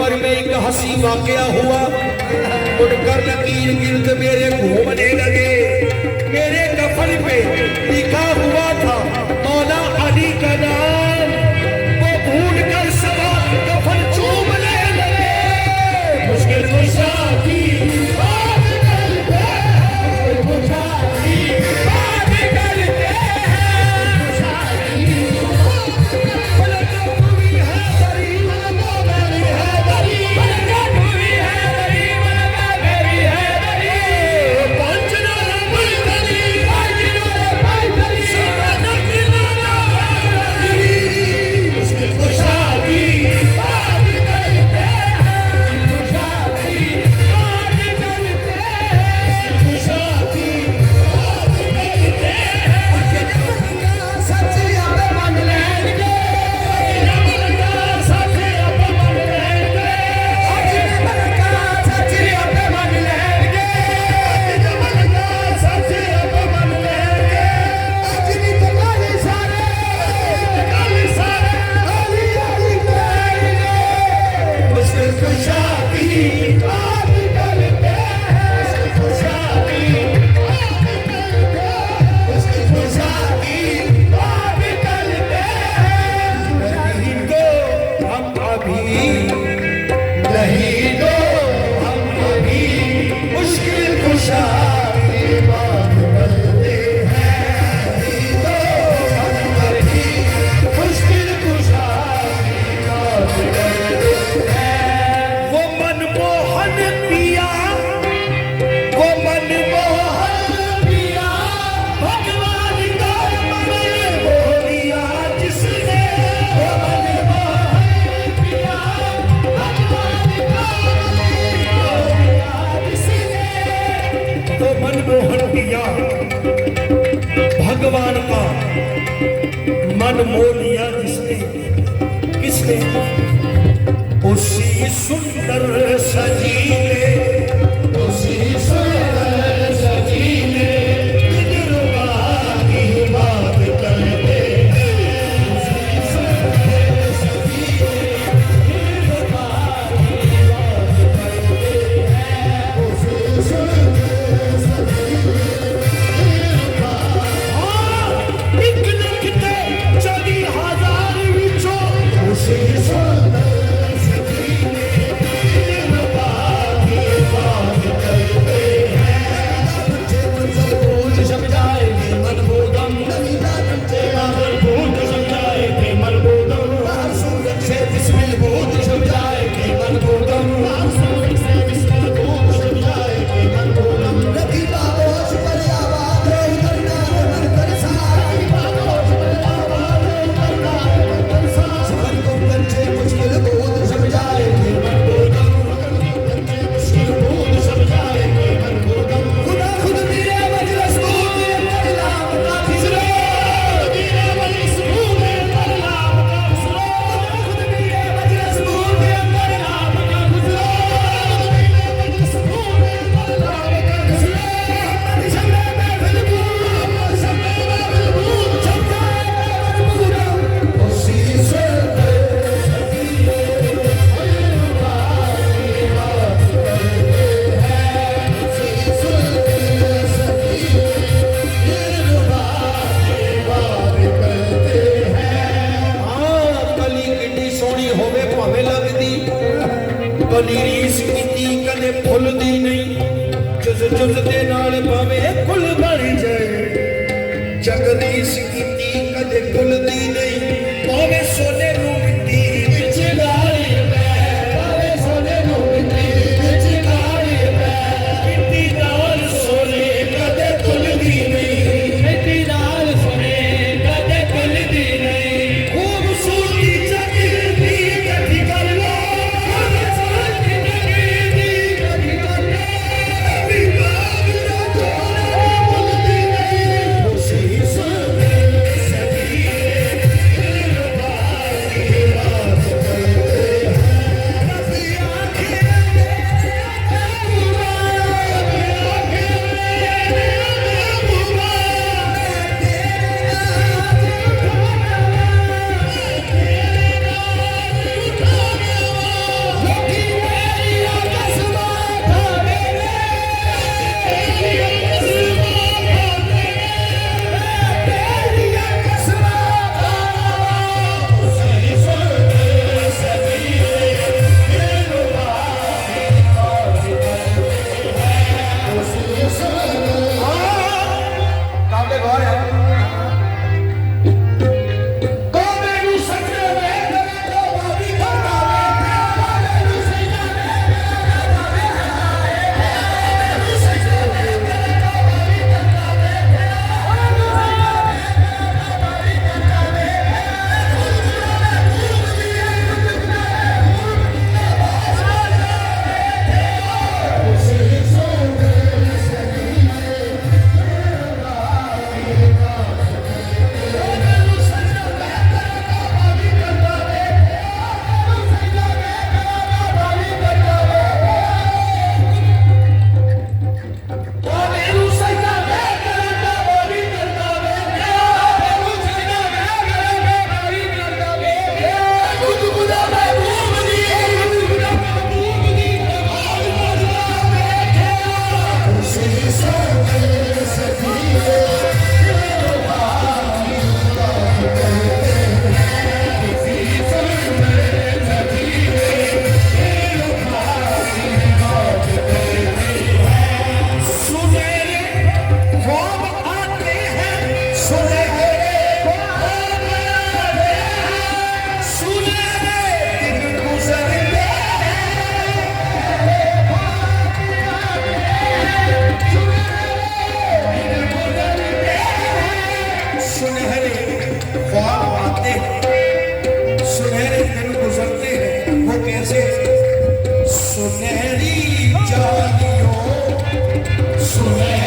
कब्र में एक हंसी वाकया हुआ। उनकर नकीर गिर्द मेरे घूमने लगे। मेरे कफन पे लिखा हुआ था मौला अली का नाम। वो भूल कर सवा कफन चूमने लगे। मुश्किल कुशा की बात करते हैं, कुशा की बात करते हैं, कुशा की भगवान का मन मोह लिया जिसने, किसने? उसी सुंदर सजीले, उसी सुंदर सजीले दिलरुबा की बात करते हैं। उसी सुंदर सजीले दिलरुबा की बात करते हैं। उसी सुंदर सजीले रीस की कदे भुलदी नहीं। जुज जुज दे नाल भावे कुल बन जाए। जग रीस की कदे भुलदी नहीं। भावे सोने नू मिट्टी विच गाली पै, भावे सोने नू मिट्टी विच गाली पै। मिट्टी नाल सोने कदे भुलदी नहीं। मिट्टी नाल सोने कदे भुलदी नहीं। खूबसूरती चकदी कठी कर लो। सुने